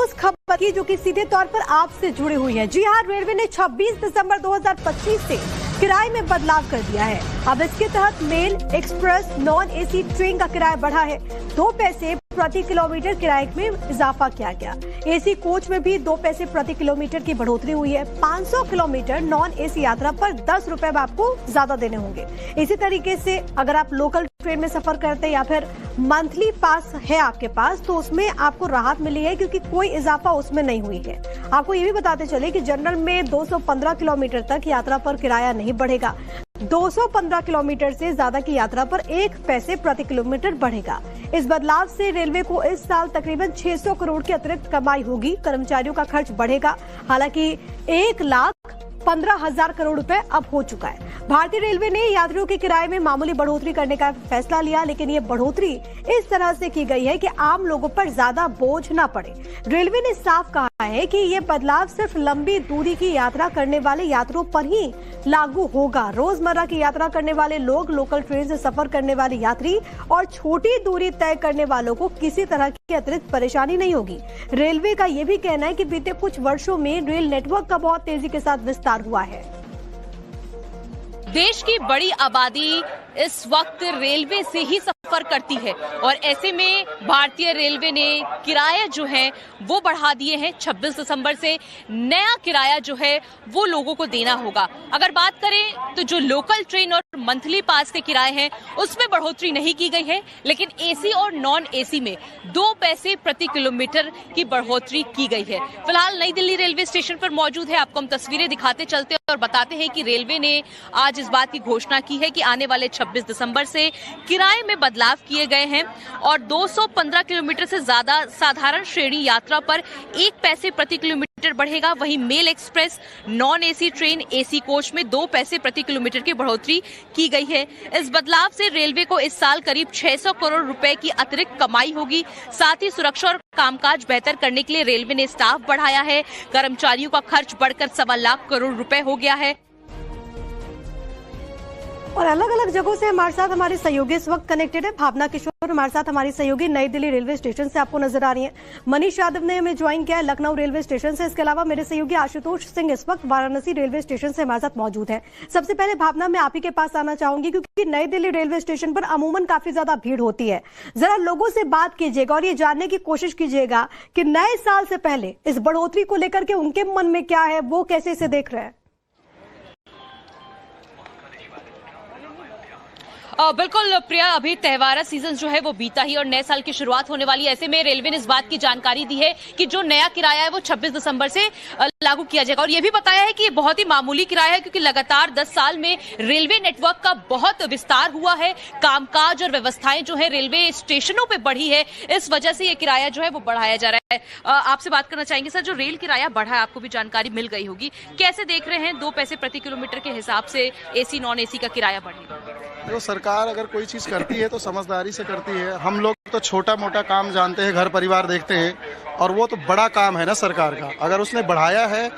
उस खबर की जो कि सीधे तौर पर आपसे जुड़ी हुई है। जी हां, रेलवे ने 26 दिसंबर 2025 से किराए में बदलाव कर दिया है। अब इसके तहत mail, express, non AC train का किराया बढ़ा है। 2 पैसे प्रति किलोमीटर किराए में इजाफा किया गया। एसी कोच में भी 2 पैसे प्रति किलोमीटर की बढ़ोतरी हुई है। 500 किलोमीटर नॉन एसी यात्रा पर 10 रुपए आपको ज्यादा देने होंगे। इसी तरीके से अगर आप लोकल ट्रेन में सफर करते हैं या फिर मंथली पास है आपके पास, तो उसमें आपको राहत मिली है क्योंकि कोई इजाफा उसमें नहीं हुई है। आपको ये भी बताते चले कि जनरल में 215 किलोमीटर तक यात्रा पर किराया नहीं बढ़ेगा। 215 किलोमीटर से ज्यादा की यात्रा पर 1 पैसे प्रति किलोमीटर बढ़ेगा। इस बदलाव से रेलवे को इस साल तकरीबन 600 करोड़ की अतिरिक्त कमाई होगी। कर्मचारियों का खर्च बढ़ेगा। हालांकि 1,15,000 करोड़ रुपए अब हो चुका है। भारतीय रेलवे ने यात्रियों के किराए में मामूली बढ़ोतरी करने का फैसला लिया, लेकिन ये बढ़ोतरी इस तरह से की गई है कि आम लोगों पर ज्यादा बोझ न पड़े। रेलवे ने साफ कहा है कि ये बदलाव सिर्फ लंबी दूरी की यात्रा करने वाले यात्रियों पर ही लागू होगा। रोजमर्रा की यात्रा करने वाले लोग, लोकल ट्रेन से सफर करने वाले यात्री और छोटी दूरी तय करने वालों को किसी तरह की अतिरिक्त परेशानी नहीं होगी। रेलवे का ये भी कहना है कि बीते कुछ वर्षों में रेल नेटवर्क का बहुत तेजी के साथ विस्तार हुआ है। देश की बड़ी आबादी इस वक्त रेलवे से ही सफर करती है और ऐसे में भारतीय रेलवे ने किराया जो है वो बढ़ा दिए हैं। 26 दिसंबर से नया किराया जो है वो लोगों को देना होगा। अगर बात करें तो जो लोकल ट्रेन और मंथली पास के किराए हैं उसमें बढ़ोतरी नहीं की गई है, लेकिन एसी और नॉन एसी में 2 पैसे प्रति किलोमीटर की बढ़ोतरी की गई है। फिलहाल नई दिल्ली रेलवे स्टेशन पर मौजूद है, आपको हम तस्वीरें दिखाते चलते और बताते हैं कि रेलवे ने आज इस बात की घोषणा की है कि आने वाले 26 दिसंबर से किराए में बदलाव किए गए हैं और 215 किलोमीटर से ज्यादा साधारण श्रेणी यात्रा पर 1 पैसे प्रति किलोमीटर बढ़ेगा। वहीं mail express, non AC train, AC coach में 2 पैसे प्रति किलोमीटर की बढ़ोतरी की गई है। इस बदलाव से रेलवे को इस साल करीब 600 करोड़ रुपए की अतिरिक्त कमाई होगी। साथ ही सुरक्षा और कामकाज बेहतर करने के लिए रेलवे ने स्टाफ बढ़ाया है। कर्मचारियों का खर्च बढ़कर 1.25 लाख करोड़ रुपए हो गया है। और अलग अलग जगहों से हमारे साथ हमारे सहयोगी इस वक्त कनेक्टेड है। भावना किशोर हमारे साथ हमारी सहयोगी नई दिल्ली रेलवे स्टेशन से आपको नजर आ रही है। मनीष यादव ने हमें ज्वाइन किया है लखनऊ रेलवे स्टेशन से। इसके अलावा मेरे सहयोगी आशुतोष सिंह इस वक्त वाराणसी रेलवे स्टेशन से हमारे साथ मौजूद है। सबसे पहले भावना, मैं आप ही के पास आना चाहूंगी क्योंकि नई दिल्ली रेलवे स्टेशन पर अमूमन काफी ज्यादा भीड़ होती है। जरा लोगों से बात कीजिएगा और ये जानने की कोशिश कीजिएगा कि नए साल से पहले इस बढ़ोतरी को लेकर के उनके मन में क्या है, वो कैसे इसे देख रहे हैं। बिल्कुल प्रिया, अभी त्योहार सीजन जो है वो बीता ही और नए साल की शुरुआत होने वाली है। ऐसे में रेलवे ने इस बात की जानकारी दी है कि जो नया किराया है वो 26 दिसंबर से लागू किया जाएगा और ये भी बताया है कि ये बहुत ही मामूली किराया है क्योंकि लगातार 10 साल में रेलवे नेटवर्क का बहुत विस्तार हुआ है। कामकाज और व्यवस्थाएं जो है रेलवे स्टेशनों पे बढ़ी है, इस वजह से ये किराया जो है वो बढ़ाया जा रहा है। आपसे बात करना चाहेंगे सर, जो रेल किराया बढ़ा है आपको भी जानकारी मिल गई होगी, कैसे देख रहे हैं 2 पैसे प्रति किलोमीटर के हिसाब से एसी नॉन एसी का किराया बढ़ेगा? देखो, सरकार अगर कोई चीज करती है तो समझदारी से करती है। हम लोग तो छोटा मोटा काम जानते हैं, घर परिवार देखते हैं, और वो तो बड़ा काम है ना सरकार का। अगर उसने बढ़ाया है,